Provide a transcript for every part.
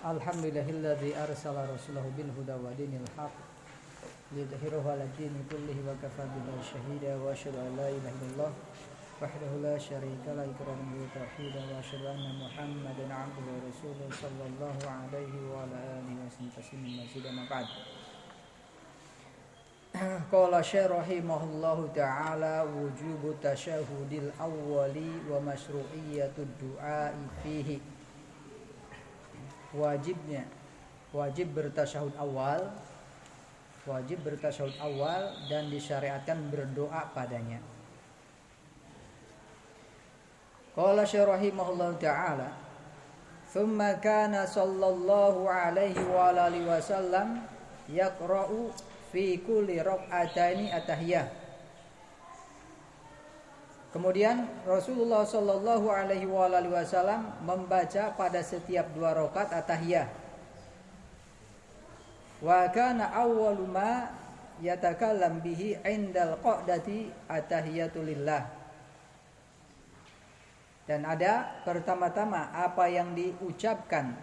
Alhamdulillahilladzi arsala rasulahu bil huda wa dinil haq liyudhhirahu 'ala dini kullihi wa kafaa billahi shahida wa asyhadu an la ilaha illallah wahdahu la syarika lahu iqraran wa tauhidan wa asyhadu anna Muhammadan 'abduhu wa rasuluhu sallallahu alaihi wa ala alihi wa sallam mazidan ba'd. Qala Syekh rahimahullahu ta'ala wujubu tasyahudil awwali wa masyru'iyatud du'a'i fihi. Wajib bertasyahud awal dan disyariatkan berdoa padanya. Qala Syekh rahimahullahu ta'ala thumma kana sallallahu alaihi wa alihi wasallam yaqra'u fi kulli rak'ataini at-tahiyyah. Kemudian Rasulullah sallallahu alaihi wasallam membaca pada setiap 2 rakaat at-tahiyyah. Wa kana awwalu ma yatakallam bihi 'indal qa'dati at-tahiyyatu lillah. Dan ada pertama-tama apa yang diucapkan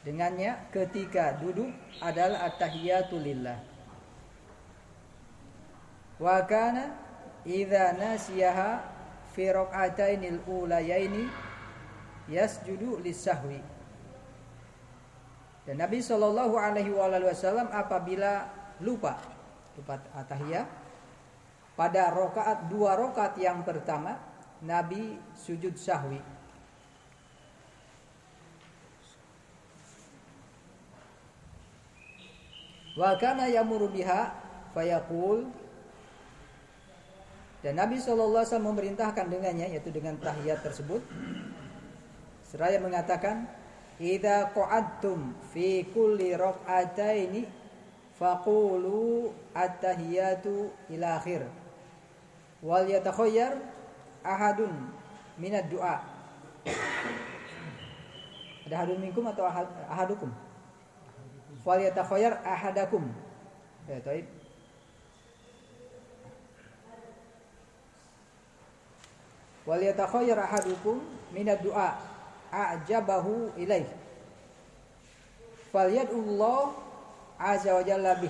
dengannya ketika duduk adalah at-tahiyyatu lillah. Wa kana idza nasiyaha fi rak'atainil ulayaini yasjudu lis-sahwi. Dan Nabi sallallahu alaihi wasallam apabila lupa at-tahiyyah pada rakaat 2 rakaat yang pertama Nabi sujud sahwi. Wa kana yamuru biha fayaqul. Dan Nabi SAW memerintahkan dengannya, yaitu dengan tahiyat tersebut, seraya mengatakan, idza qa'adtum fi kulli rak'ataini faqulu at-tahiyatu ila akhir wal yatakhayyar ahadun minad du'a. Ada ahadun minkum atau ahadukum? Wal yatakhayyar ahadakum. Ya, baik. Wal yatakhayyar ahadukum minad du'a a'jabahu ilaih falyad'ullah azza wa jalla bih.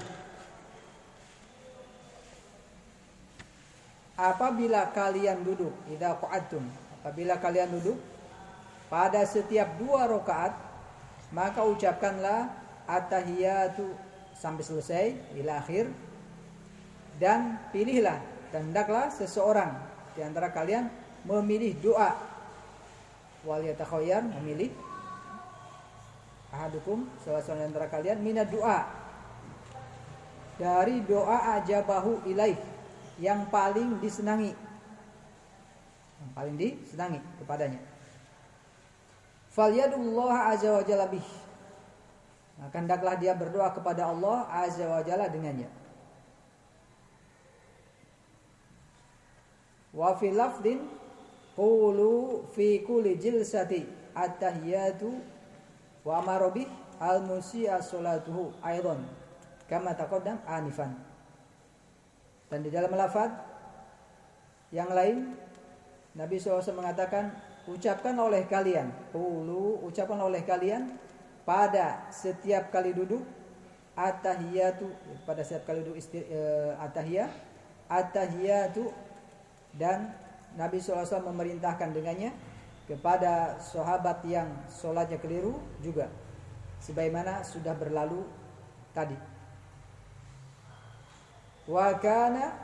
Apabila kalian duduk, idza qa'adtum, apabila kalian duduk pada setiap 2 rakaat, maka ucapkanlah at-tahiyatu sampai selesai ila akhir, dan pilihlah dan hendaklah seseorang di antara kalian memilih doa. Wal yatakhayyar, memilih ahadukum, salah seorang antara kalian, minad doa, dari doa ajabahu ilaih, yang paling disenangi, kepadanya. Falyadullah azza wa jalla bih, maka hendaklah dia berdoa kepada Allah azza wa jalla dengannya. Wa fi lafdin qulu fi kulli jilsati at-tahiyyatu wa amara bih al-musi'a salatuhu aidan kama taqaddam anifan. Dan di dalam lafaz yang lain Nabi SAW mengatakan, ucapkan oleh kalian pada setiap kali duduk at-tahiyyatu, pada setiap kali duduk at-tahiyyatu, dan Nabi SAW memerintahkan dengannya kepada sahabat yang sholatnya keliru juga, sebagaimana sudah berlalu tadi. Wa kana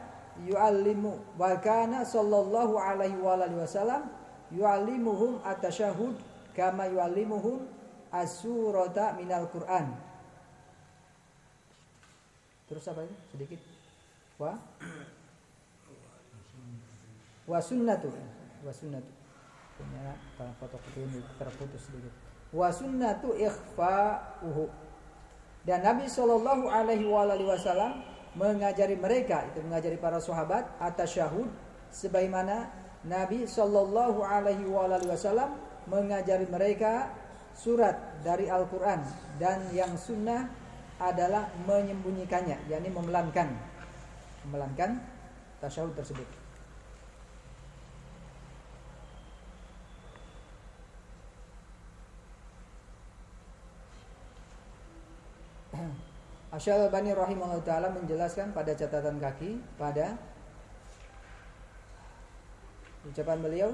sallallahu alaihi wasallam yu'allimuhum at-tasyahhud kama yu'allimuhum as-surata minal Qur'an. Terus apa itu? Sedikit. Wa sunnatu. Punya kalau fotokopi ini terputus sedikit. Wa sunnatu ikhfa'uhu. Dan Nabi sallallahu alaihi wasallam mengajari mereka, itu mengajari para sahabat at-tasyahhud, sebagaimana Nabi sallallahu alaihi wasallam mengajari mereka surat dari Al-Qur'an, dan yang sunnah adalah menyembunyikannya, yakni memelankan tasyahud tersebut. Asy-Syalbani rahimahullah taala menjelaskan pada catatan kaki pada ucapan beliau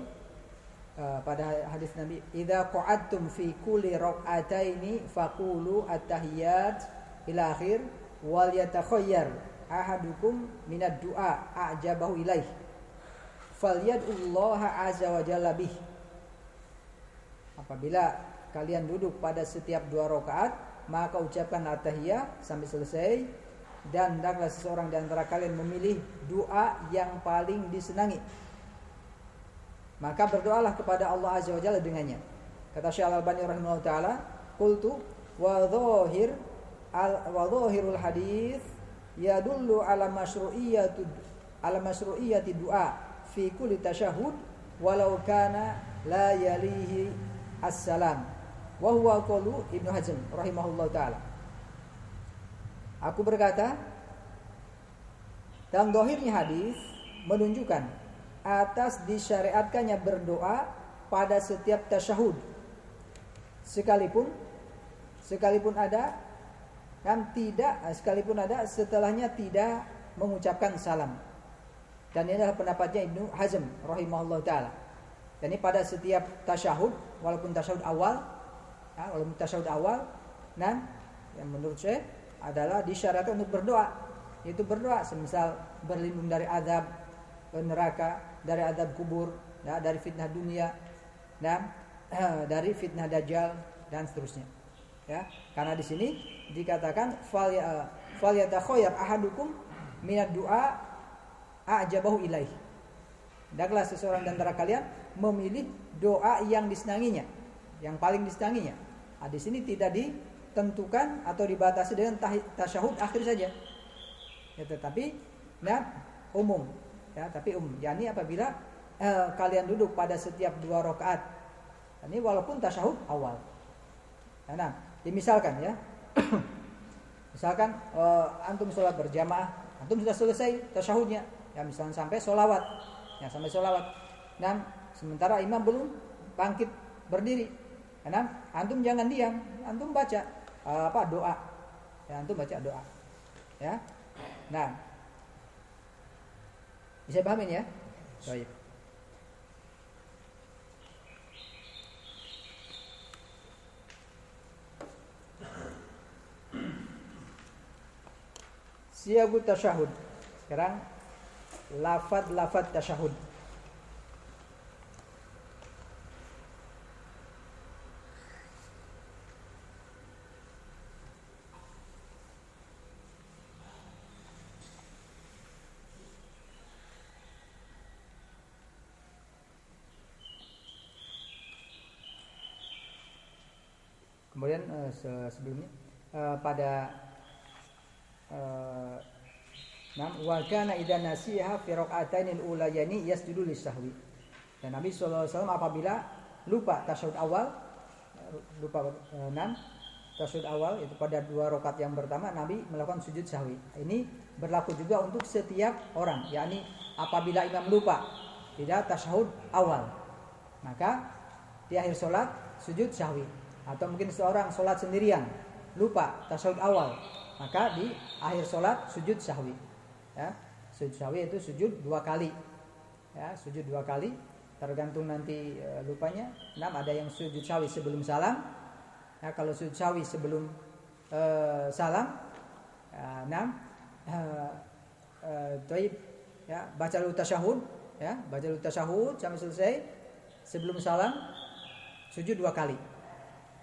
pada hadis Nabi, idza qa'adtum fi kulli rak'ataini faqulu at-tahiyyat ila akhir wal yatakhayyar ahadukum minad du'a a'jabahu ilaih falyad'ullaha azza wa jalla bih. Apabila kalian duduk pada setiap 2 rakaat, maka ucapkan at-tahiyyah sampai selesai, dan hendaklah seseorang di antara kalian memilih doa yang paling disenangi, maka berdoalah kepada Allah azza wa jalla dengannya. Kata Syekh Al-Albani rahimahullah taala, qultu wa dhahirul hadits yadullu ala masyru'iyyati du'a fi kulli tasyahhud walau kana la yalihi as-salam wa huwa qaulu Ibnu Hazm rahimahullah taala. Aku berkata, dalam zahirnya hadis menunjukkan atas disyariatkannya berdoa pada setiap tasyahud, sekalipun ada setelahnya tidak mengucapkan salam. Dan ini adalah pendapatnya Ibnu Hazm rahimahullah taala. Dan ini pada setiap tasyahud, walaupun tasyahud awal, yang menurut saya adalah disyariatkan untuk berdoa, yaitu berdoa semisal berlindung dari azab neraka, dari azab kubur, ya, dari fitnah dunia, dan dari fitnah dajjal dan seterusnya. Ya, karena di sini dikatakan fal yatakhayyar ahadukum minad du'a a'jabahu ilaih. Hendaklah seseorang di antara kalian memilih doa yang disenanginya, yang paling disenanginya. Nah, di sini tidak ditentukan atau dibatasi dengan tasyahud akhir saja. Ya, tetapi umum. Ya, tapi yakni apabila kalian duduk pada setiap 2 rakaat, ini walaupun tasyahud awal. Nah, dimisalkan ya, misalkan antum sholat berjamaah, antum sudah selesai tasyahudnya, ya misalnya sampai sholawat, dan sementara imam belum bangkit berdiri, nah, antum jangan diam, antum baca doa, ya antum baca doa, ya, nah. Bisa pahamin ya? Baik. Siyagut tasyahud. Sekarang lafaz tasyahud. Kemudian sebelumnya pada wa kana idza nasiha fi rak'atainil ulayani yasjudu lisahwi. Dan Nabi sallallahu alaihi wasallam apabila lupa tasyahud awal, tasyahud awal itu pada 2 rakaat yang pertama, Nabi melakukan sujud sahwi. Ini berlaku juga untuk setiap orang, yakni apabila imam lupa tidak tasyahud awal, maka di akhir salat sujud sahwi. Atau mungkin seorang sholat sendirian lupa tasyahud awal, maka di akhir sholat sujud sahwi. Ya, sujud sahwi itu sujud 2 kali. Ya, sujud 2 kali, tergantung nanti lupanya. Ada yang sujud sahwi sebelum salam. Ya, kalau sujud sahwi sebelum salam, ya, baca dulu tasyahud, sampai selesai. Sebelum salam sujud 2 kali.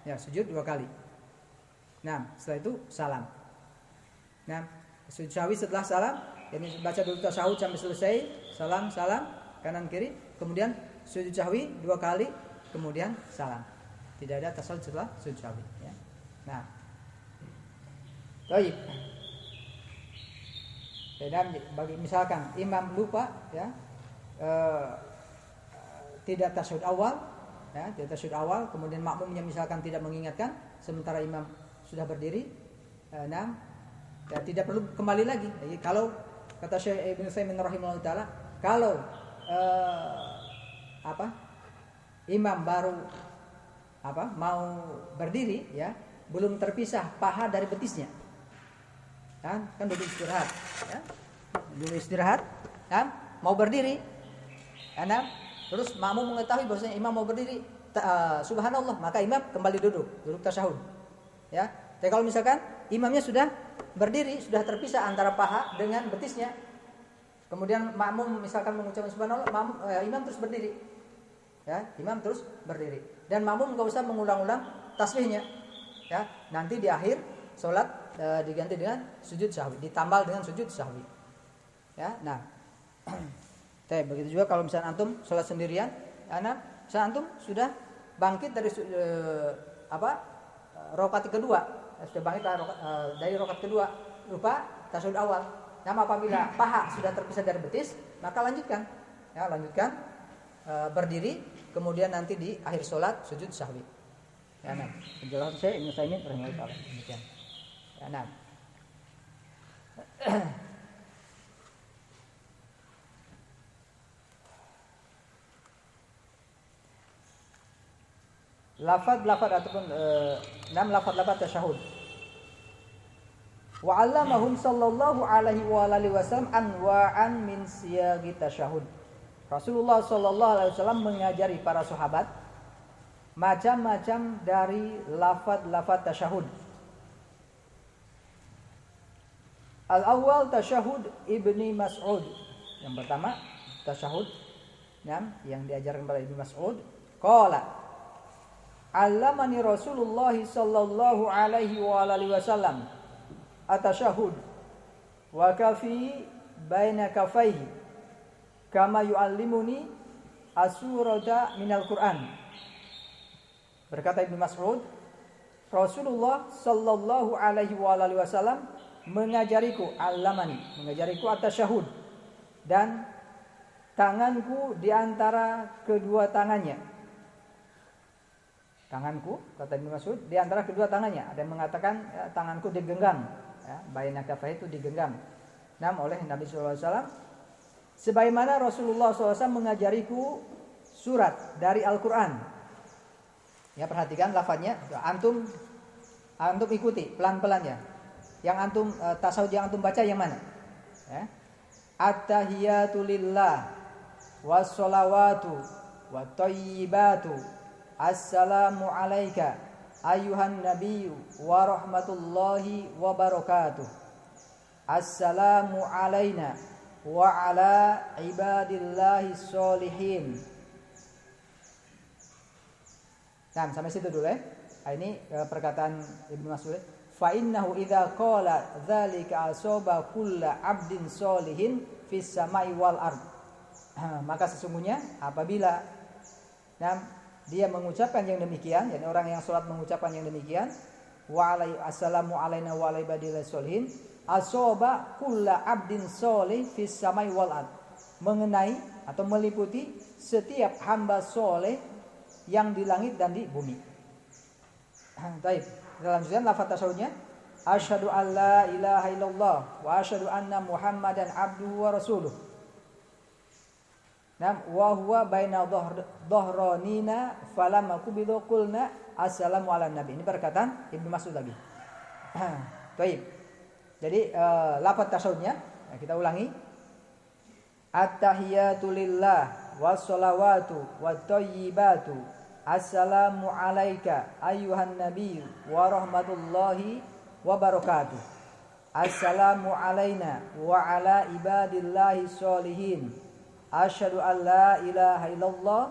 Ya, sujud 2 kali. Nah, setelah itu salam. Nah, sujud sahwi setelah salam, ini baca dulu tasyahud sampai selesai, salam kanan kiri, kemudian sujud sahwi 2 kali, kemudian salam. Tidak ada tasyahud setelah sujud sahwi. Ya. Nah, baik. Dan bagi misalkan imam lupa, ya, tidak tasyahud awal. Ya, tidak tasyahud awal, kemudian makmumnya misalkan tidak mengingatkan, sementara imam sudah berdiri, ya, tidak perlu kembali lagi. Jadi kalau kata Syekh Ibnu Utsaimin rahimahullah taala, kalau imam baru mau berdiri, ya, belum terpisah paha dari betisnya, Kan duduk istirahat, ya. Duduk istirahat, kan? Mau berdiri, nah, terus makmum mengetahui bahwasanya imam mau berdiri, subhanallah, maka imam kembali duduk tasyahud, ya. Tapi kalau misalkan imamnya sudah berdiri, sudah terpisah antara paha dengan betisnya, kemudian makmum misalkan mengucapkan subhanallah, imam terus berdiri, ya, imam terus berdiri, dan makmum nggak usah mengulang-ulang tasbihnya, ya. Nanti di akhir sholat diganti dengan sujud sahwi, ditambal dengan sujud sahwi, ya. Nah, begitu juga kalau misalnya antum sholat sendirian, misalnya antum sudah bangkit dari rakaat kedua, sudah bangkit dari rakaat kedua, lupa tasyahud awal. Nah, apabila paha sudah terpisah dari betis, maka lanjutkan, ya, berdiri, kemudian nanti di akhir sholat sujud sahwi. Ya, nah, penjelasan saya Ibnu Utsaimin rahimahullah demikian. Ya, nah. Lafaz ataupun 6 lafaz tasyahud. Wa 'allamahum sallallahu alaihi wa alihi wasallam anwa'an min siyagi tasyahud. Rasulullah sallallahu alaihi wasallam mengajari para sahabat macam-macam dari lafaz tasyahud. Al-awwal tasyahud Ibni Mas'ud. Yang pertama tasyahud yang diajarkan pada Ibnu Mas'ud. Qala allamani Rasulullah sallallahu alaihi wa alihi wasallam at-tasyahud wa kafi baina kafaihi kama yu'allimuni as-surata minal Qur'an. Berkata Ibnu Mas'ud, Rasulullah sallallahu alaihi wa alihi wasallam mengajariku at-tasyahud, dan tanganku di antara kedua tangannya. Tanganku, kata Ibnu Mas'ud, di antara kedua tangannya. Ada yang mengatakan ya, tanganku digenggam, ya, baina kafai itu digenggam. Oleh Nabi sallallahu alaihi wasallam, sebagaimana Rasulullah SAW mengajariku surat dari Al-Qur'an. Ya, perhatikan lafaznya, antum ikuti pelan-pelan ya. Yang antum tasawuf yang antum baca yang mana? Ya. At-tahiyatu lillah was-shalawatu wat-thayyibatu. Assalamu alayka ayyuhan nabiyyu wa rahmatullahi wa barakatuh. Assalamu alayna wa ala ibadillahi sholihin. Nah, sampai situ dulu ya. Ini perkataan Ibnu Mas'ud. Fa innahu idza qala dzalika asaba kullu 'abdin sholihin fis samai wal ard. Maka sesungguhnya apabila dia mengucapkan yang demikian, yakni orang yang salat mengucapkan yang demikian, wa assalamu alaina wa ala ibadillahi sholihin, asaba kullu 'abdin sholih fis samai wal ard. Mengenai atau meliputi setiap hamba soleh yang di langit dan di bumi. Baik. Dalam lanjutan lafaz tasyahudnya, asyhadu an la ilaha illallah wa asyhadu anna muhammadan abduhu wa rasuluh. Wa huwa baina dhahranina falamma qubidu qulna assalamu ala nabi. Ini perkataan Ibnu Mas'ud lagi. Baik. Jadi lafaz tasyahudnya kita ulangi. At-tahiyatu lillah was-shalawatu wat-thayyibatu. Assalamu alayka ayyuhan nabiyyu wa rahmatullahi wa barakatuh. Assalamu alayna wa ala ibadillahi sholihin. Asyhadu an la ilaha illallah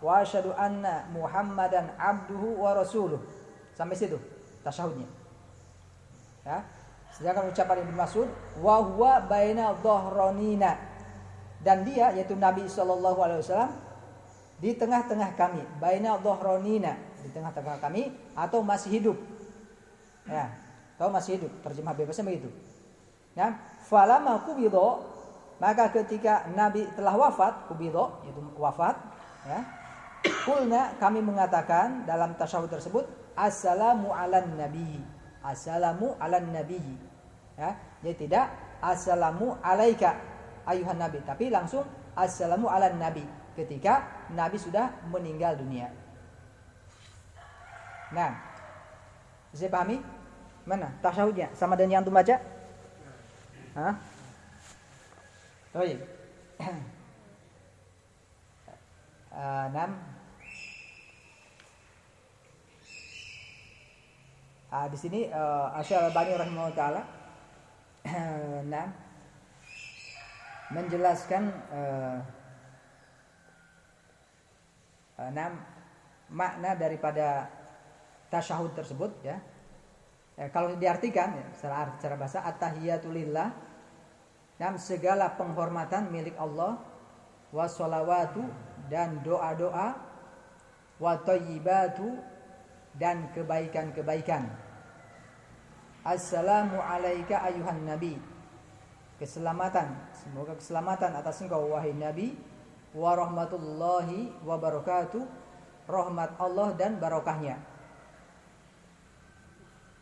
wa asyhadu anna muhammadan abduhu wa rasuluh. Sampai situ tasyahudnya. Ya. Sedangkan ucapan Ibnu Mas'ud, wa huwa baina dhahranina, dan dia yaitu Nabi sallallahu alaihi wasallam di tengah-tengah kami, baina dhahranina, di tengah-tengah kami, atau masih hidup. Ya, atau masih hidup, terjemah bebasnya begitu. Ya, falamma qubidu, maka ketika Nabi telah wafat, qubidu yaitu wafat, ya. Qulna, kami mengatakan dalam tasyahud tersebut, assalamu alan nabi. Assalamu alan nabi. Ya, jadi tidak assalamu alaika ayuhan nabi, tapi langsung assalamu alan nabi ketika Nabi sudah meninggal dunia. Nah, bisa pahami? Mana tasyahudnya sama dengan yang antum baca? Hah? Baik. 6. Di sini Asy-Syalbani rahimahullah taala 6 menjelaskan 6 makna daripada tasyahud tersebut ya. Kalau diartikan ya, secara bahasa at-tahiyatulillah, segala penghormatan milik Allah, wassalawatu dan doa-doa, wa thayyibatu dan kebaikan-kebaikan. Assalamu alayka ayuhan nabi. Keselamatan, semoga keselamatan atas engkau wahai nabi, wa rahmatullahi wa barakatuh, rahmat Allah dan barokahnya.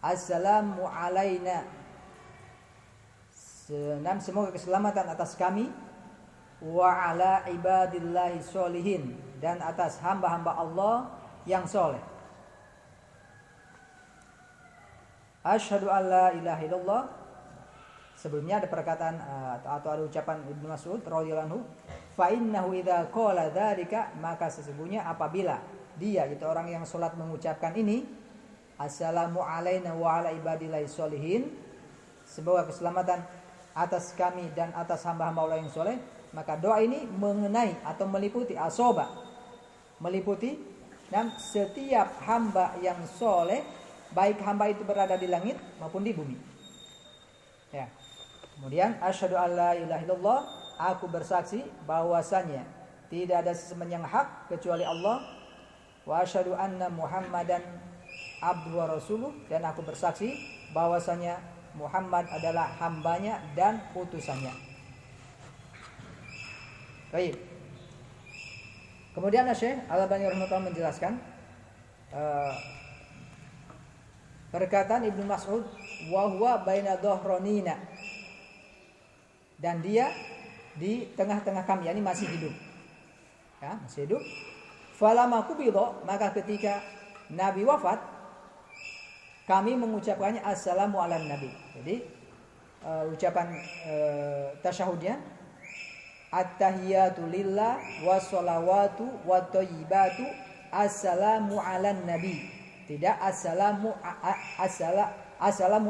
Assalamu alayna, semoga keselamatan atas kami, wa ala ibadillahi sholihin, dan atas hamba-hamba Allah yang soleh. Asyhadu an la ilaha illallah. Sebelumnya ada perkataan atau ada ucapan Ibnu Mas'ud radhiyallahu anhu, fa innahu idza qala dzalika, maka sesungguhnya apabila dia itu orang yang salat mengucapkan ini, assalamu alaina wa ala ibadillahi sholihin, semoga keselamatan atas kami dan atas hamba-hamba Allah yang soleh, maka doa ini mengenai atau meliputi asoba, meliputi dan setiap hamba yang soleh, baik hamba itu berada di langit maupun di bumi. Ya. Kemudian asyhadu alla ilaha illallah, aku bersaksi bahwasanya tidak ada sesembahan yang hak kecuali Allah, wa asyhadu anna Muhammadan abduhu wa rasuluh, dan aku bersaksi bahwasanya Muhammad adalah hambanya dan utusannya. Baik. Kemudian Syekh Al-Albani rahimahullah menjelaskan perkataan Ibnu Mas'ud, wa huwa baina dhahranina, dan dia di tengah-tengah kami, yakni masih hidup. Ya, masih hidup. Falama qubidha, maka ketika Nabi wafat, kami mengucapkannya assalamu ala nabi. Jadi ucapan tasyahudnya at-tahiyatu lillah wassalawatu watthayyibatu assalamu ala nabi. Tidak assalamu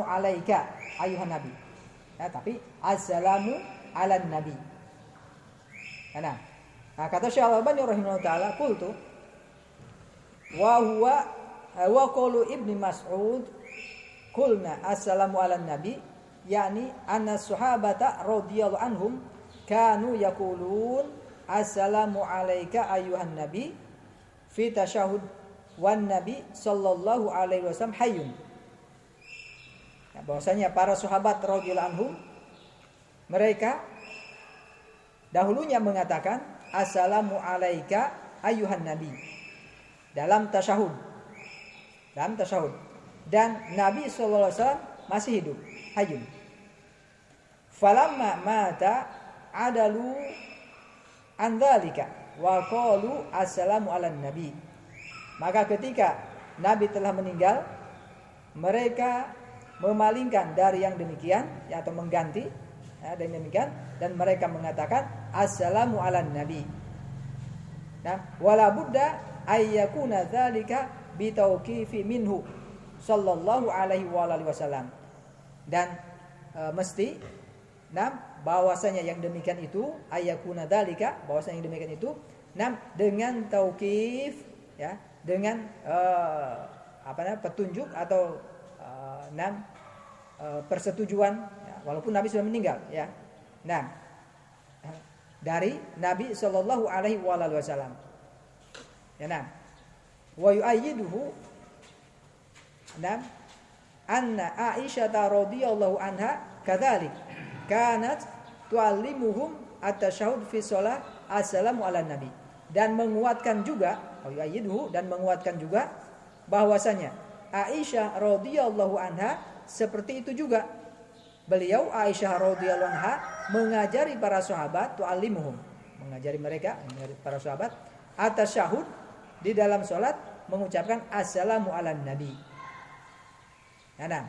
alaika ayuhan nabi. Ya, tapi assalamu ala nabi. Nah, kata Syekh Al-Albani rahimahullah taala, qultu wa huwa wa qaulu Ibnu Mas'ud qulna assalamu ala nabi, yakni anna sahabata radhiyallahu anhum kanu yaqulun assalamu alayka ayuhan nabi fi tasyahud wan nabi sallallahu alaihi wasallam hayyun. Ya, bahwasanya para sahabat radhiyallahu anhum mereka dahulunya mengatakan assalamu alayka ayuhan nabi dalam tasyahud. Dan Nabi sallallahu alaihi wasallam masih hidup, hayyun. Falamma mata adalu an dzalika wa qalu assalamu ala nabi. Maka ketika Nabi telah meninggal, mereka memalingkan dari yang demikian, ya, atau mengganti dari demikian, dan mereka mengatakan assalamu ala nabi. Nah, wala budda ayyakuna dzalika bitauqifi minhu sallallahu alaihi wasallam. Dan mesti bahwasanya yang demikian itu ayyakuna dzalika, bahwasanya yang demikian itu dengan tauqif, ya, dengan petunjuk atau persetujuan, ya, walaupun Nabi sudah meninggal, ya. Nah, dari Nabi sallallahu alaihi wasallam. Ya, nah. Wa yu'ayyiduhu anna Aisyah radhiyallahu anha kadzalik kanat tu'allimuhum at-tasyahhud fi shalah assalamu ala nabi. Dan menguatkan juga, dan menguatkan juga bahwasanya Aisyah radhiyallahu anha seperti itu juga. Beliau Aisyah radhiyallahu anha mengajari para sahabat, tu'allimuhum, mengajari mereka, mengajari para sahabat at-tasyahhud di dalam salat mengucapkan assalamu ala nabi. Nah.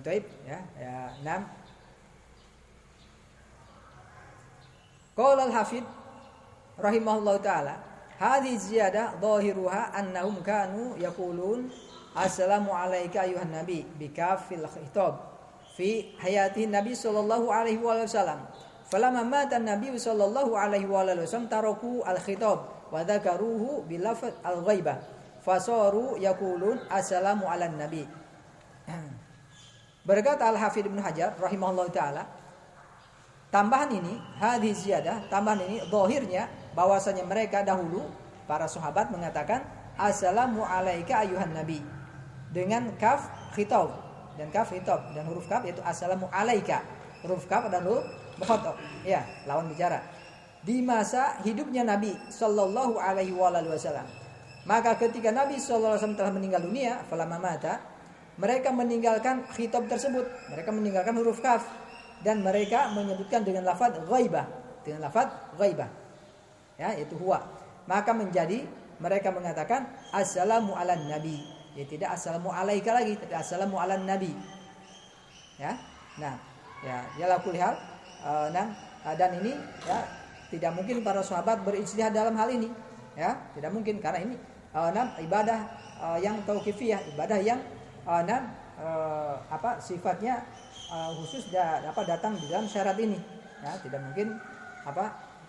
Taib ya. Ya, 6. Qala al-Hafidz rahimahullahu taala, hadhihi ziyadah dhahiruha annahum kanu yaqulun assalamu alayka ayuhan nabi bikafil khitab fi hayati nabi sallallahu alaihi wasallam. Falamma mata an-nabi sallallahu alaihi wasallam taraku al-khitab wa dzakaruhu bil lafz al-ghaibah fasaru yaqulun assalamu ala nabi. Berkata Al-Hafidz Ibnu Hajar rahimahullahu taala, tambahan ini, hadhihi ziyadah, tambahan ini zahirnya bahwasanya mereka dahulu para sahabat mengatakan assalamu alayka ayuhan nabi dengan kaf khitab dan kaf khitab dan huruf kaf yaitu assalamu alayka. Huruf kaf dan huruf mukhatab. Ya, lawan bicara. Di masa hidupnya Nabi sallallahu alaihi wasallam. Maka ketika Nabi sallallahu alaihi wasallam telah meninggal dunia, falamma mata, mereka meninggalkan khitab tersebut, mereka meninggalkan huruf kaf dan mereka menyebutkan dengan lafaz ghaibah, dengan lafaz ghaibah. Ya, itu huwa. Maka menjadi mereka mengatakan assalamu ala nabi. Ya, tidak assalamu alaika lagi, tapi assalamu ala nabi. Ya. Nah, ya lakul hal. Dan ini ya tidak mungkin para sahabat berijtihad dalam hal ini. Ya, tidak mungkin karena ini ibadah yang tauqifiyah, ibadah yang sifatnya khusus datang di dalam syarat ini. Ya, tidak mungkin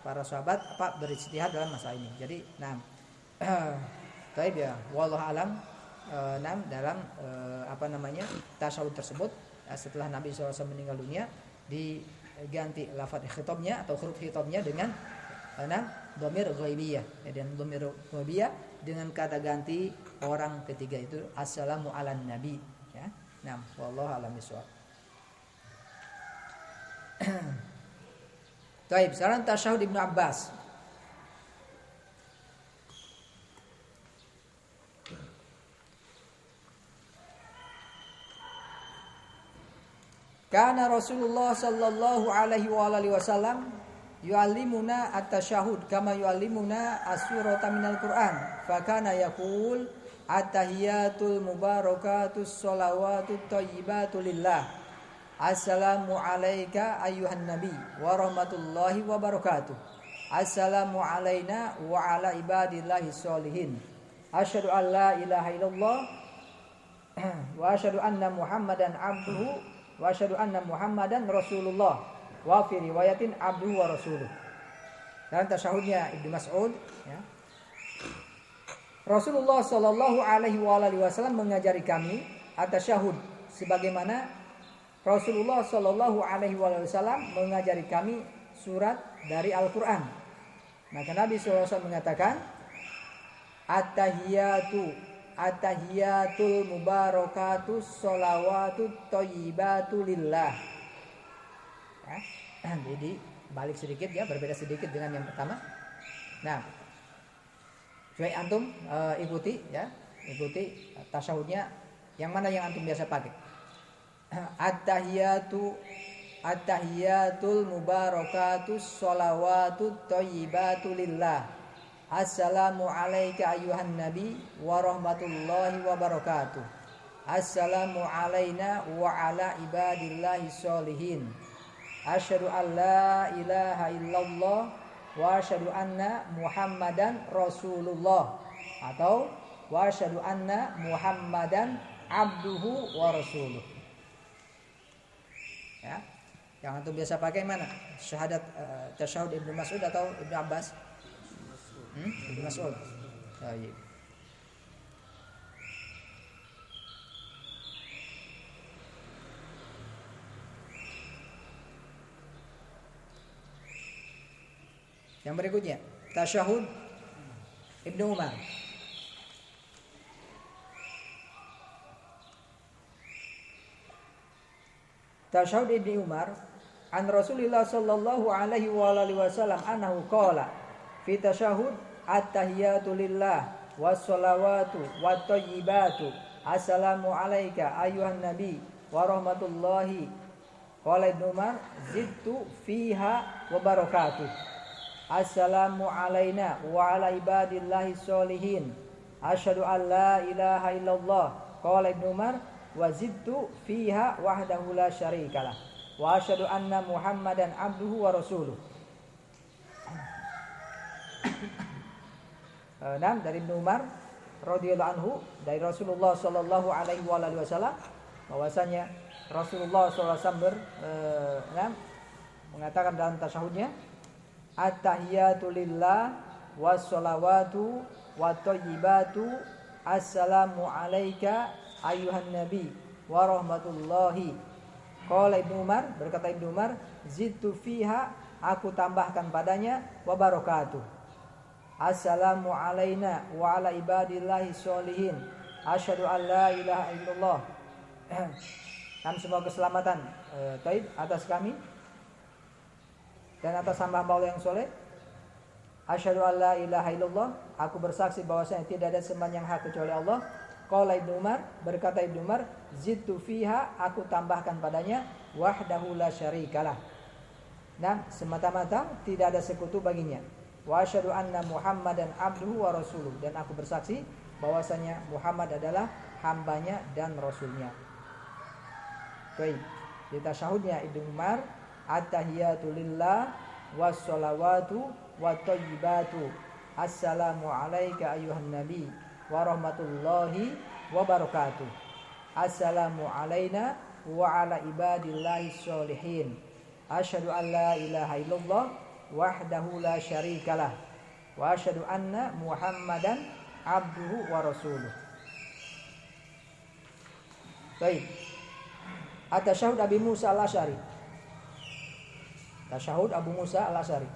para sahabat berijtihad dalam masalah ini. Jadi, baik ya, wallahu alam. Dalam tasyahud tersebut setelah Nabi SAW meninggal dunia diganti lafaz khitabnya atau huruf khitabnya dengan dhamir ghaibiyah, dan dhamir ghaibiyah dengan kata ganti orang ketiga itu assalamu ala nabi ya. Wallahu a'lam bishawab. Baik, sekarang tasyahud Ibnu Abbas. Kana Rasulullah sallallahu alaihi wasallam yu'allimuna at-tasyahud kama yu'allimuna as-surata minal Qur'an. Fa kana yaqul at-tahiyatul mubarakatus shalawatut thayyibatu lillah. Assalamu alayka ayyuhan nabi wa rahmatullahi wa barakatuh. Assalamu alayna wa ala ibadillahi sholihin. Asyhadu an la ilaha illallah wa asyhadu anna Muhammadan abduhu wa asyhadu anna Muhammadan Rasulullah wa fi riwayatin abduhu wa rasuluh. Dalam tasyahudnya Ibnu Mas'ud ya. Rasulullah sallallahu alaihi wasallam mengajari kami at-tasyahud sebagaimana Rasulullah sallallahu alaihi wasallam mengajari kami surat dari Al-Qur'an. Maka Nabi sallallahu alaihi wasallam mengatakan At-tahiyatul mubarakatus sholawatut thayyibatu lillah. Ya, jadi balik sedikit ya, berbeda sedikit dengan yang pertama. Nah, coba antum ikuti tasyahudnya yang mana yang antum biasa pakai. At-tahiyatul mubarakatus sholawatut thayyibatu lillah. Assalamu alayka ayyuhan nabi wa rahmatullahi wa barakatuh. Assalamu alayna wa ala ibadillahi sholihin. Asyhadu an la ilaha illallah wa asyhadu anna Muhammadan Rasulullah, atau wa asyhadu anna Muhammadan abduhu wa rasuluh. Ya, yang antum biasa pakai mana? Syahadat tasyahud Ibnu Mas'ud atau Ibnu Abbas? Ibnu Mas'ud. Baik. Yang berikutnya, tasyahud Ibnu Umar. Tasyahud Ibnu Umar an Rasulillah sallallahu alaihi wasallam annahu qala fi tasyahud at-tahiyatu lillah was-shalawatu wat-thayyibatu. Assalamu alayka ayyuhan nabi wa rahmatullahi. Qala Ibnu Umar zidtu fiha wa barakatuh. Assalamu alayna wa ala ibadillahi sholihin. Asyhadu an la ilaha illallah. Qala Ibnu Umar wa zidtu fiha wahdahu la syarikalah wa asyhadu anna Muhammadan abduhu wa rasuluh. Dari Ibnu Umar radhiyallahu anhu dari Rasulullah sallallahu alaihi wasallam bahwasanya Rasulullah sallallahu alaihi wasallam mengatakan dalam tasyahudnya, at-tahiyatu lillah was-shalawatu wat-thayyibatu assalamu alayka ayyuhan nabi wa rahmatullahi. Qala Ibnu Umar, berkata Ibnu Umar, zidtu fiha, aku tambahkan padanya, wa barakatuh. Assalamu alaina wa ala ibadillahi sholihin. Asyhadu an la ilaha illallah. Dan semua keselamatan atas kami dan atas hamba Allah yang soleh. Asyhadu an la ilaha illallah. Aku bersaksi bahwasanya tidak ada sembahan yang hak kecuali Allah. Qala Ibnu Umar, berkata Ibnu Umar, zidtu fiha, aku tambahkan padanya, wahdahu la syarikalah. Dan semata-mata tidak ada sekutu baginya. Wa asyhadu anna Muhammadan abduhu wa rasuluh, dan aku bersaksi bahwasanya Muhammad adalah hambanya dan rasulnya. Baik, di tasyahudnya Ibnu Umar, at-tahiyatu lillah was-shalawatu wat-thayyibatu assalamu alayka ayyuhan nabi wa rahmatullahi wa barakatuh. Assalamu alayna wa ala ibadillahi sholihin. Asyhadu an la ilaha illallah wahdahu la syarikalah wa asyhadu anna Muhammadan abduhu wa rasuluh. Baik. At-tasyahud Abi Musa al-Asy'ari. Tasyahud Abu Musa al-Asy'ari.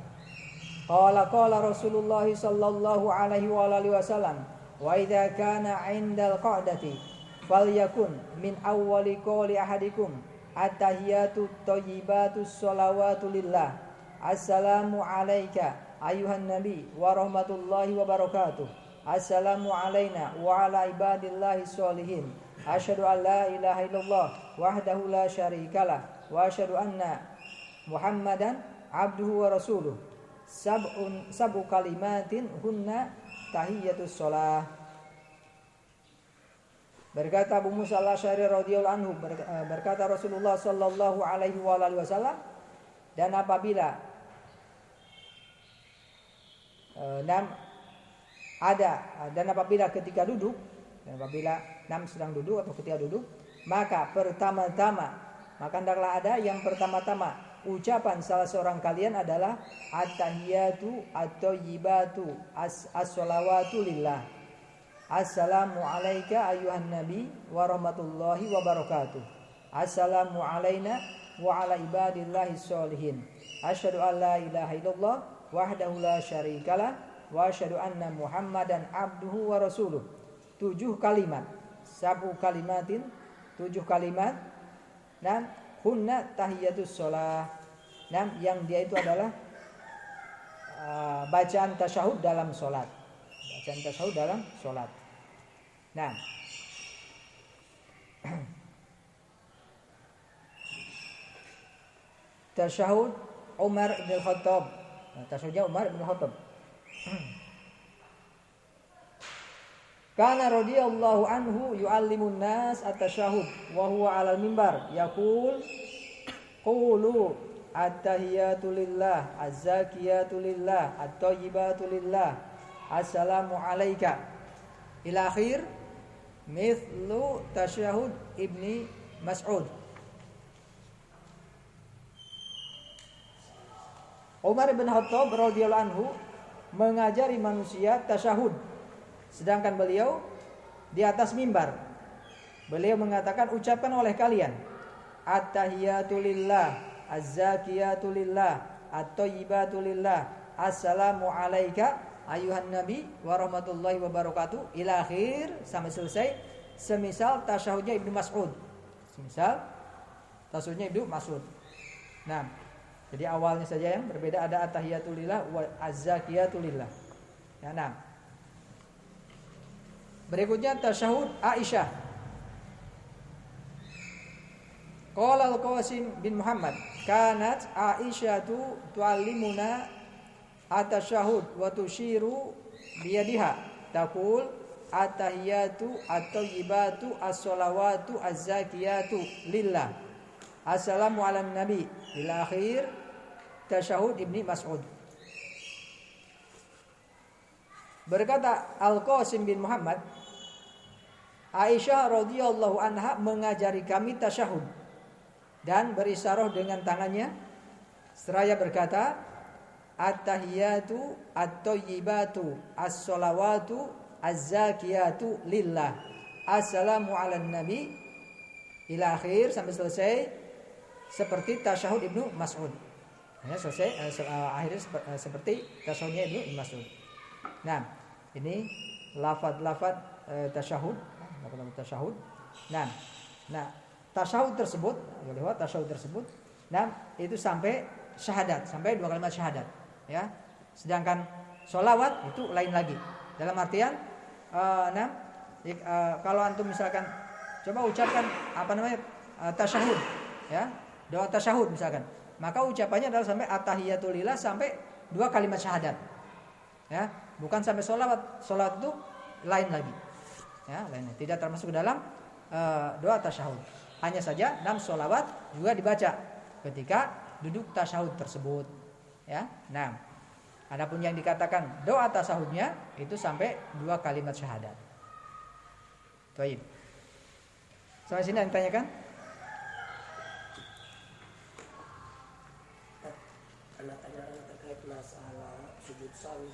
Qala Rasulullah sallallahu alaihi wa alihi wasallam, wa idza kana 'indal qa'dati falyakun min awwali qawli ahadikum at-tahiyatu thayyibatu shalawatu lillah. Assalamu alayka ayyuhan nabi wa rahmatullahi wa barakatuh. Assalamu alayna wa ala ibadillahi sholihin. Asyhadu an la ilaha illallah wahdahu la syarikalah wa asyhadu anna Muhammadan abduhu wa rasuluh. Sab'u kalimatin hunna tahiyatus shalah. Berkata Abu Musa al-Asy'ari radhiyallahu anhu, berkata Rasulullah sallallahu alaihi wasallam, dan apabila dan apabila ketika duduk, dan apabila sedang duduk atau ketika duduk, maka hendaklah ada yang pertama-tama ucapan salah seorang kalian adalah at-tahiyatu at-thayyibatu as-shalawatu lillah. Assalamu alayka ayyuhan nabi wa rahmatullahi wa barakatuh. Assalamu alayna wa ala ibadillahi sholihin. Asyhadu an la ilaha illallah wahdahu la syarikalah wa asyhadu anna Muhammadan abduhu wa rasuluh. 7 kalimat, 7 kalimatin, 7 kalimat, dan hunna tahiyatus shalah. Nah, yang dia itu adalah bacaan tasyahud dalam salat. Bacaan tasyahud dalam salat. Nah, tasyahud Umar bin Khattab. Tasyahudnya Umar bin Khattab. Kana radhiyallahu anhu yu'allimun nas at-tasyahud wa huwa 'alal mimbar yaqul qulu at-tahiyatu lillah az-zakiyatu lillah at-thayyibatu lillah assalamu alayka ila akhir mithlu tasyahud Ibni Mas'ud. Umar bin Khattab radhiyallahu anhu mengajari manusia tasyahud, sedangkan beliau di atas mimbar. Beliau mengatakan, ucapkan oleh kalian at-tahiyatu lillah, az-zakiyatu lillah, at-thayyibatu lillah, assalamu alayka ayyuhan nabi wa rahmatullahi wa barakatuh ila akhir, sampai selesai. Semisal tasyahudnya Ibnu Mas'ud. Nah, jadi awalnya saja yang berbeda, ada at-tahiyatu lillah wa az-zakiyatu lillah. Ya, nah. Berikutnya tasyahud Aisyah. Qala al-Qasim bin Muhammad, kanat Aisyatu tu'allimuna at-tasyahud wa tushiru biyadiha taqul at-tahiyatu at-thayyibatu as-shalawatu az-zakiyatu lillah. Assalamu ala nabi ila akhir tasyahud Ibni Mas'ud. Berkata Al-Qasim bin Muhammad, Aisyah radhiyallahu anha mengajari kami tasyahud dan berisyarah dengan tangannya seraya berkata, at-tahiyatu at-thayyibatu as-shalawatu az-zakiyatu lillah. Assalamu ala nabi ila akhir, sampai selesai seperti tasyahud Ibnu Mas'ud. Ya, selesai akhirnya seperti tasyahudnya Ibnu Mas'ud. Nah, ini lafaz-lafaz tasyahud, lafaz tasyahud. Nah, tasyahud tersebut, lewat tasyahud tersebut, nah itu sampai syahadat, sampai 2 kalimat syahadat, ya. Sedangkan sholawat itu lain lagi. Dalam artian, kalau antum misalkan coba ucapkan tasyahud, ya, doa tasyahud misalkan, maka ucapannya adalah sampai at-tahiyatulillah sampai 2 kalimat syahadat, ya, bukan sampai sholawat. Sholawat itu lain lagi, ya, lainnya tidak termasuk dalam doa tasyahud. Hanya saja 6 sholawat juga dibaca ketika duduk tasyahud tersebut, ya. Nah, adapun yang dikatakan doa tasyahudnya itu sampai 2 kalimat syahadat. Baik. Sampai sini yang ditanyakan? Anak tanya terkait masalah sujud sahwi.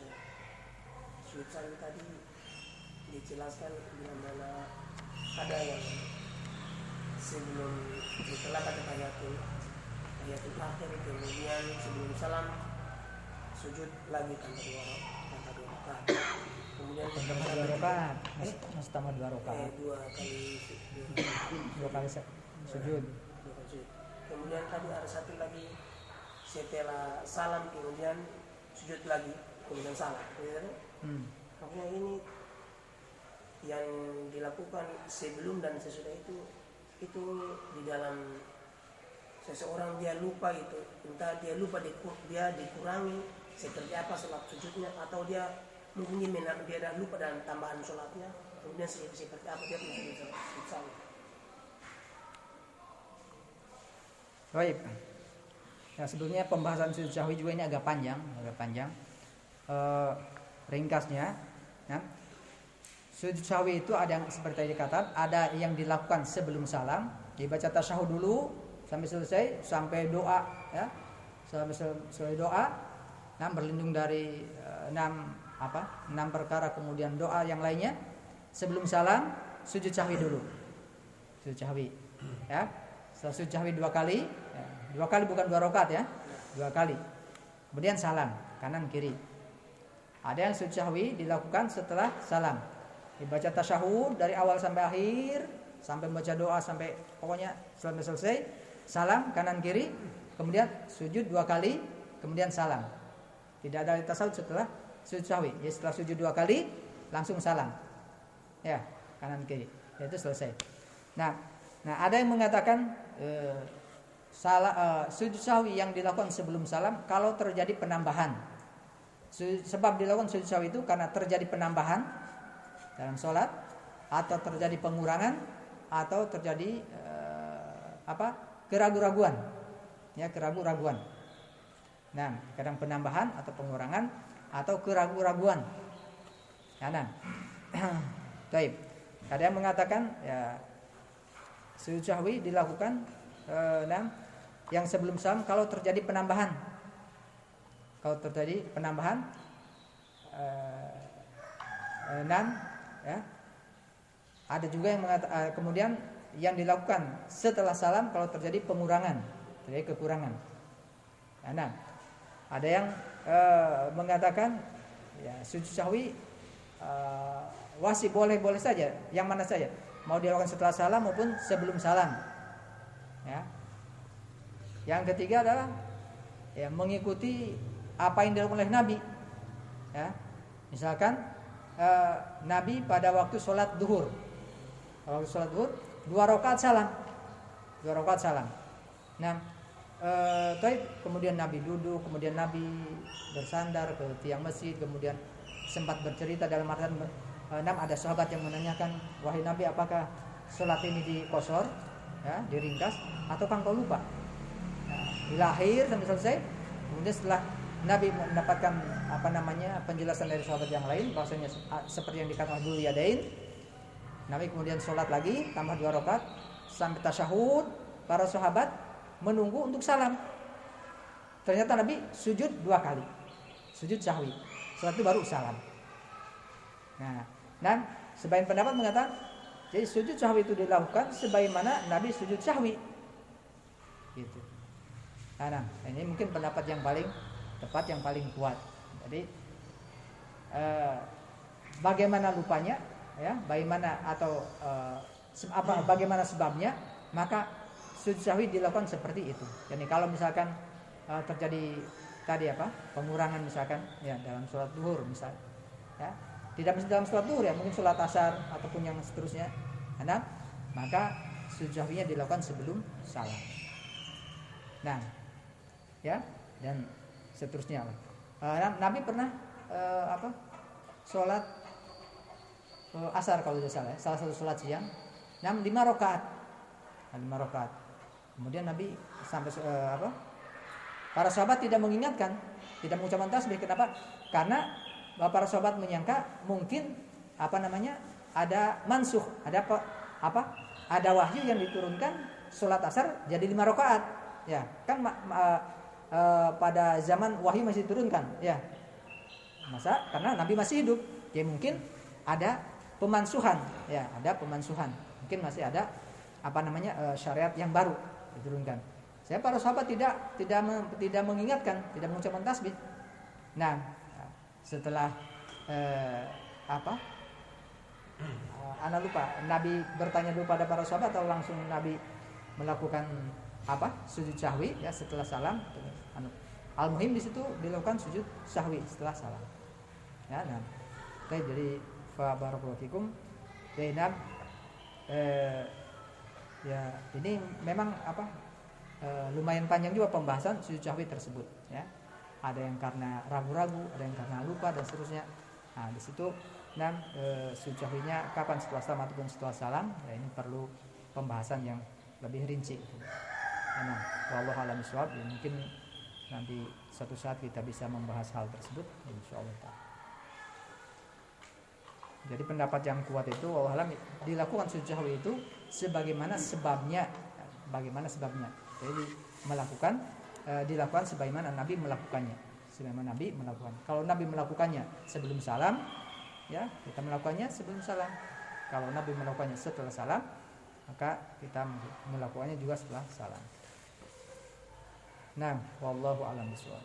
Sujud sahwi tadi dijelaskan di mana ada yang sebelum setelah kata tahiyatul akhir, kemudian sebelum salam sujud lagi tanpa 2 rakaat. Kemudian tambah 2 rakaat. Masih tambah 2 rakaat. 2 kali sujud. Kemudian tadi ada satu lagi setelah salam kemudian sujud lagi, kemudian salam. Makanya ini yang dilakukan sebelum dan sesudah itu di dalam seseorang dia lupa itu, entah dia lupa dia dikurangi seperti apa sholat sujudnya, atau dia mungkin dia dah lupa dan tambahan sholatnya, kemudian seperti apa dia punya sujud sahwi. Baik. Nah, sebetulnya pembahasan sujud sahwi juga ini agak panjang. Ringkasnya, nah, sujud sahwi itu ada yang seperti tadi dikatakan, ada yang dilakukan sebelum salam, dibaca tasyahud dulu sampai selesai, sampai doa, ya, sampai selesai doa, nah, berlindung dari 6 perkara, kemudian doa yang lainnya. Sebelum salam sujud sahwi dulu, sujud sahwi, ya. Setelah sujud sahwi 2 kali, ya, 2 kali bukan 2 rakaat, ya, 2 kali. Kemudian salam kanan kiri. Ada yang sujud sahwi dilakukan setelah salam, dibaca tasyahud dari awal sampai akhir, sampai membaca doa sampai pokoknya sampai selesai, salam kanan kiri, kemudian sujud 2 kali, kemudian salam. Tidak ada tasyahud setelah sujud sahwi. Ya, setelah sujud 2 kali langsung salam, ya, kanan kiri, itu selesai. Nah ada yang mengatakan sujud sahwi yang dilakukan sebelum salam kalau terjadi penambahan. Sebab dilakukan sujud sahwi itu karena terjadi penambahan dalam sholat, atau terjadi pengurangan, atau terjadi keraguan-raguan, ya, keraguan-raguan. Nah, kadang penambahan atau pengurangan atau keraguan-raguan. Nah, baik. Ada yang mengatakan, ya, sujud sahwi dilakukan yang sebelum salam kalau terjadi penambahan. Kalau terjadi penambahan 6, ya. Ada juga yang mengatakan kemudian yang dilakukan setelah salam kalau terjadi pengurangan, terjadi kekurangan. Nah, ada yang mengatakan, ya, sujud sahwi wajib, boleh saja, yang mana saja, mau dilakukan setelah salam maupun sebelum salam, ya. Yang ketiga adalah, ya, mengikuti apa yang dilakukan oleh Nabi, ya. Misalkan Nabi pada waktu sholat duhur, 2 rakaat salam, 2 rakaat salam. Nah, kemudian Nabi duduk, kemudian Nabi bersandar ke tiang masjid, kemudian sempat bercerita dalam artian ada sahabat yang menanyakan, wahai Nabi, apakah sholat ini dikosor, ya, diringkas, ataukah engkau lupa? Nah, bila akhir sampai selesai, kemudian setelah Nabi mendapatkan penjelasan dari sahabat yang lain, bahwasanya seperti yang dikatakan Dzul Yadain, Nabi kemudian sholat lagi tambah 2 rakaat sampai tasyahud. Para sahabat menunggu untuk salam. Ternyata Nabi sujud 2 kali, sujud sahwi. Setelah itu baru salam. Nah, dan sebagian pendapat mengatakan, jadi sujud sahwi itu dilakukan sebagaimana Nabi sujud sahwi. Gitu. Nah, ini mungkin pendapat yang paling tepat, yang paling kuat. Jadi bagaimana lupanya, ya, bagaimana atau bagaimana sebabnya, maka sujud sahwi dilakukan seperti itu. Jadi kalau misalkan terjadi tadi pengurangan misalkan, ya, dalam sholat zuhur misalnya, ya, tidak mesti dalam sholat zuhur, ya, mungkin sholat asar ataupun yang seterusnya, nah, maka sujud sahwinya dilakukan sebelum salam. Nah, ya, dan seterusnya. Nabi pernah sholat asar kalau tidak salah, salah satu sholat siang, 5 rakaat. 5 rakaat. Kemudian Nabi sampai para sahabat tidak mengingatkan, tidak mengucapkan tasbih. Kenapa? Karena para sahabat menyangka mungkin ada mansuh, ada wahyu yang diturunkan sholat asar jadi 5 rakaat. Ya, kan pada zaman wahyu masih diturunkan, ya. Masa karena Nabi masih hidup, ya mungkin ada pemansuhan, ya, ada pemansuhan. Mungkin masih ada syariat yang baru diturunkan. Saya para sahabat tidak mengingatkan, tidak mengucapkan tasbih. Nah, setelah ana lupa, Nabi bertanya dulu pada para sahabat atau langsung Nabi melakukan sujud sahwi, ya, setelah salam. Al-muhim di situ dilakukan sujud sahwi setelah salam. Ya, nah. Baik, jadi fa barakallahu fikum. Ya, ya, ini memang lumayan panjang juga pembahasan sujud sahwi tersebut, ya. Ada yang karena ragu-ragu, ada yang karena lupa dan seterusnya. Nah, di situ sujud sahwinya kapan, setelah salam ataupun setelah salam, ya, ini perlu pembahasan yang lebih rinci. Nah, wallahu a'lam bishawab. Ya, mungkin nanti suatu saat kita bisa membahas hal tersebut, insyaallah. Jadi pendapat yang kuat itu wallahu a'lam dilakukan sujud sahwi itu sebagaimana sebabnya. Bagaimana sebabnya? Jadi dilakukan sebagaimana Nabi melakukannya. Sebagaimana Nabi melakukan. Kalau Nabi melakukannya sebelum salam, ya, kita melakukannya sebelum salam. Kalau Nabi melakukannya setelah salam, maka kita melakukannya juga setelah salam. Nah, wallahu a'lam bishawab.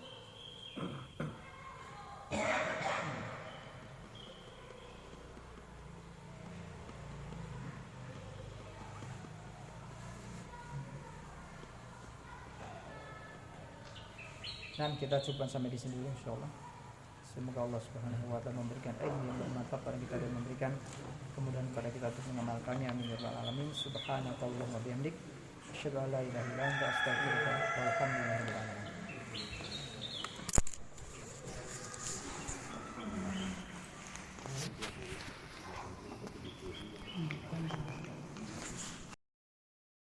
Dan kita cukup sampai di sini dulu, insyaallah. Semoga Allah Subhanahu wa taala memberikan ilmu yang bermanfaat pada kita dan memberikan kemudahan kepada kita untuk mengamalkannya. Amin ya rabbal alamin. Subhanakallahumma wa bihamdik, asyhadu an la ilaha illa anta, astaghfiruka wa atubu ilaik. Thank you.